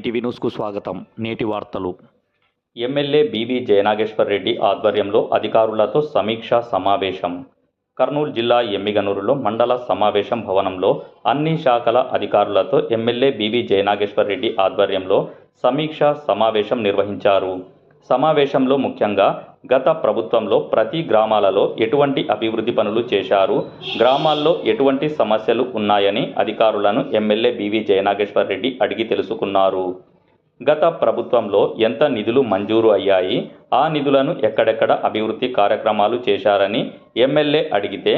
ETV న్యూస్కు స్వాగతం. నేటి వార్తలు. ఎమ్మెల్యే బీవీ జయనాగేశ్వర్ రెడ్డి ఆధ్వర్యంలో అధికారులతో సమీక్షా సమావేశం. కర్నూలు జిల్లా ఎమ్మిగనూరులో మండల సమావేశం భవనంలో అన్ని శాఖల అధికారులతో ఎమ్మెల్యే బీవీ జయనాగేశ్వర్ రెడ్డి ఆధ్వర్యంలో సమీక్షా సమావేశం నిర్వహించారు. సమావేశంలో ముఖ్యంగా గత ప్రభుత్వంలో ప్రతి గ్రామాలలో ఎటువంటి అభివృద్ధి పనులు చేశారు, గ్రామాల్లో ఎటువంటి సమస్యలు ఉన్నాయని అధికారులను ఎమ్మెల్యే బీవీ జయనాగేశ్వర్ రెడ్డి అడిగి తెలుసుకున్నారు. గత ప్రభుత్వంలో ఎంత నిధులు మంజూరు అయ్యాయి, ఆ నిధులను ఎక్కడెక్కడ అభివృద్ధి కార్యక్రమాలు చేశారని ఎమ్మెల్యే అడిగితే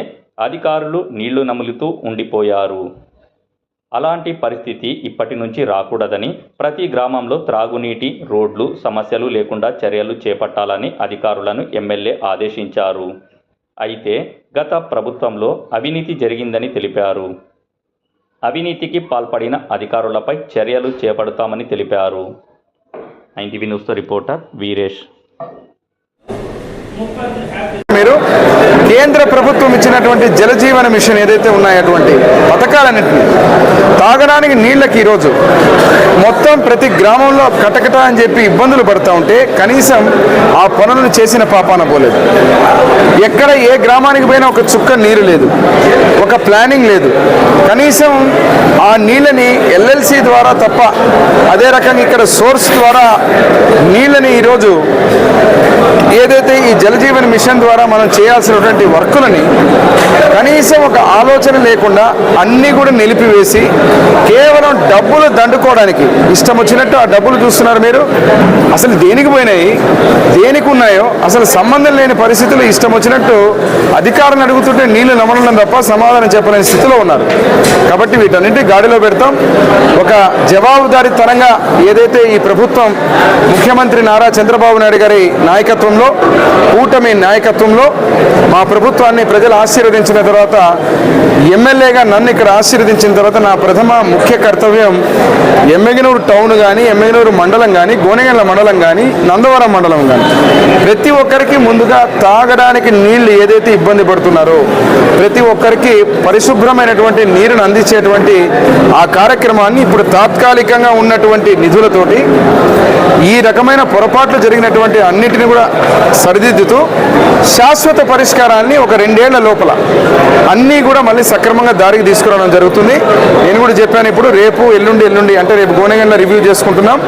అధికారులు నీళ్లు నములుతూ ఉండిపోయారు. అలాంటి పరిస్థితి ఇప్పటి నుంచి రాకూడదని, ప్రతి గ్రామంలో త్రాగునీటి, రోడ్లు సమస్యలు లేకుండా చర్యలు చేపట్టాలని అధికారులను ఎమ్మెల్యే ఆదేశించారు. అయితే గత ప్రభుత్వంలో అవినీతి జరిగిందని తెలిపారు. అవినీతికి పాల్పడిన అధికారులపై చర్యలు చేపడతామని తెలిపారు. ITV న్యూస్తో రిపోర్టర్ వీరేష్. మీరు కేంద్ర ప్రభుత్వం ఇచ్చినటువంటి జలజీవన మిషన్ ఏదైతే ఉన్నాయటువంటి పథకాలన్నింటినీ తాగడానికి నీళ్ళకి ఈరోజు మొత్తం ప్రతి గ్రామంలో కటకట అని చెప్పి ఇబ్బందులు పడుతూ ఉంటే కనీసం ఆ పనులను చేసిన పాపాన పోలేదు. ఎక్కడ ఏ గ్రామానికి పోయినా ఒక చుక్క నీరు లేదు, ఒక ప్లానింగ్ లేదు. కనీసం ఆ నీళ్ళని LLC ద్వారా తప్ప, అదే రకంగా ఇక్కడ సోర్స్ ద్వారా నీళ్ళని ఈరోజు ఏదైతే ఈ జలజీవన మిషన్ ద్వారా మనం చేయాల్సినటువంటి వర్కులని కనీసం ఒక ఆలోచన లేకుండా అన్నీ కూడా నిలిపివేసి కేవలం డబ్బులు దండుకోవడానికి ఇష్టం వచ్చినట్టు ఆ డబ్బులు చూస్తున్నారు. మీరు అసలు దేనికి పోయినాయి, దేనికి ఉన్నాయో అసలు సంబంధం లేని పరిస్థితులు ఇష్టం వచ్చినట్టు అధికారులను అడుగుతుంటే నీళ్లు నమలడం తప్ప సమాధానం చెప్పలేని స్థితిలో ఉన్నారు. కాబట్టి వీటన్నింటి గాడిలో పెడతాం. ఒక జవాబుదారీతనంగా ఏదైతే ఈ ప్రభుత్వం ముఖ్యమంత్రి నారా చంద్రబాబు నాయుడు గారి నాయకత్వంలో, కూటమి నాయకత్వంలో మా ప్రభుత్వాన్ని ప్రజలు ఆశీర్వదించిన తర్వాత, ఎమ్మెల్యేగా నన్ను ఇక్కడ ఆశీర్వదించిన తర్వాత నా ప్రథమ ముఖ్య కర్తవ్యం ఎమ్మిగనూరు టౌన్ కానీ, ఎమ్మిగనూరు మండలం కానీ, గోనెగండ్ల మండలం కానీ, నందవరం మండలం కానీ ప్రతి ఒక్కరికి ముందుగా తాగడానికి నీళ్లు ఏదైతే ఇబ్బంది పడుతున్నారో ప్రతి ఒక్కరికి పరిశుభ్రమైనటువంటి నీరును అందించేటువంటి ఆ కార్యక్రమాన్ని ఇప్పుడు తాత్కాలికంగా ఉన్నటువంటి నిధులతోటి ఈ రకమైన పొరపాట్లు జరిగినటువంటి అన్నిటిని కూడా సరిదిద్దుతూ శాశ్వత పరిష్కారాన్ని ఒక 2 ఏళ్ల లోపల అన్నీ కూడా మళ్ళీ సక్రమంగా దారికి తీసుకురావడం జరుగుతుంది. నేను కూడా చెప్పాను, ఇప్పుడు రేపు ఎల్లుండి అంటే రేపు గోనెగండ్ల రివ్యూ చేసుకుంటున్నాం.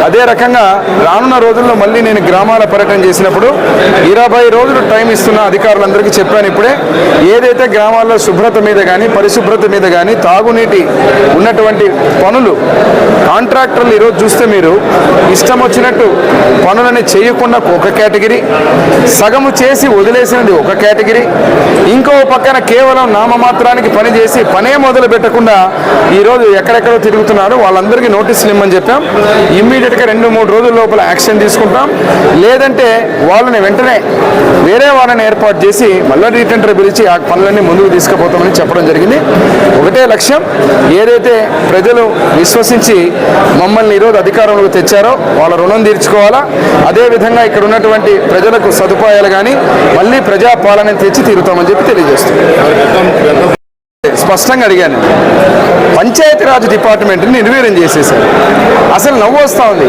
అదే రకంగా రానున్న రోజుల్లో మళ్ళీ నేను గ్రామాల పర్యటన చేసినప్పుడు 20 రోజులు టైం ఇస్తున్న అధికారులందరికీ చెప్పాను. ఇప్పుడే ఏదైతే గ్రామాల్లో శుభ్రత మీద కానీ, పరిశుభ్రత మీద కానీ, తాగునీటి ఉన్నటువంటి పనులు కాంట్రాక్టర్లు ఈరోజు చూస్తే మీరు ఇష్టం వచ్చినట్టు పనులని చేయకుండా ఒక కేటగిరీ, సగము చేసి వదిలేసినది ఒక కేటగిరీ, ఇంకో పక్కన కేవలం నామమాత్రానికి పని చేసి పనే మొదలు పెట్టకుండా ఈరోజు ఎక్కడెక్కడో తిరుగుతున్నారు. వాళ్ళందరికీ నోటీసులు ఇమ్మని చెప్పాం. ఇమ్మీడియట్గా 2-3 రోజుల లోపల యాక్షన్ తీసుకుంటాం. లేదంటే వాళ్ళని వెంటనే వేరే వాళ్ళని ఏర్పాటు చేసి మళ్ళీ రీటెండర్ పిలిచి ఆ పనులన్నీ ముందుకు తీసుకుపోతామని చెప్పడం జరిగింది. ఒకటే లక్ష్యం, ఏదైతే ప్రజలు విశ్వసించి మమ్మల్ని ఈరోజు అధికారంలోకి తెచ్చారో వాళ్ళ రుణం తీర్చుకోవాలా. అదేవిధంగా ఇక్కడ ఉన్నటువంటి ప్రజలకు సదుపాయాలు కానీ మళ్ళీ ప్రజాపాలన తెచ్చి తీరుతామని చెప్పి తెలియజేస్తున్నాం. స్పష్టంగా అడిగాను, పంచాయతీరాజ్ డిపార్ట్మెంట్ని నిర్వీర్యం చేసేసారు. అసలు నవ్వు వస్తూ ఉంది.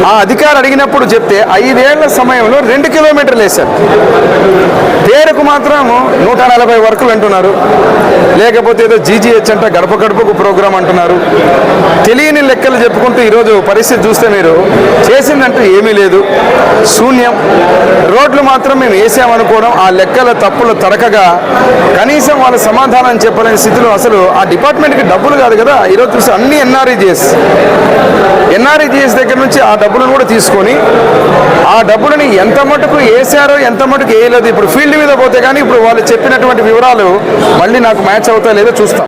ఆ అధికారి అడిగినప్పుడు చెప్తే 5 ఏళ్ల సమయంలో 2 కిలోమీటర్లు వేశారు. పేరుకు మాత్రం 140 వర్కులు అంటున్నారు. లేకపోతే ఏదో GGH అంట గడప గడపకు ప్రోగ్రాం అంటున్నారు. తెలియని లెక్కలు చెప్పుకుంటూ ఈరోజు పరిస్థితి చూస్తే మీరు చేసిందంటూ ఏమీ లేదు, శూన్యం. రోడ్లు మాత్రం మేము వేసామనుకోవడం, ఆ లెక్కల తప్పులు తడకగా కనీసం వాళ్ళ సమాధానం చెప్పలేని స్థితిలో అసలు ఆ డిపార్ట్మెంట్కి డబ్బులు కాదు కదా. ఈరోజు చూస్తే అన్ని NREGS దగ్గర నుంచి ఆ డబ్బులను కూడా తీసుకొని ఆ డబ్బులని ఎంత మటుకు వేసారో ఎంత మటుకు వేయలేదు. ఇప్పుడు ఫీల్డ్ మీద పోతే కానీ ఇప్పుడు వాళ్ళు చెప్పినటువంటి వివరాలు మళ్ళీ నాకు మ్యాచ్ అవుతా లేదో చూస్తాం.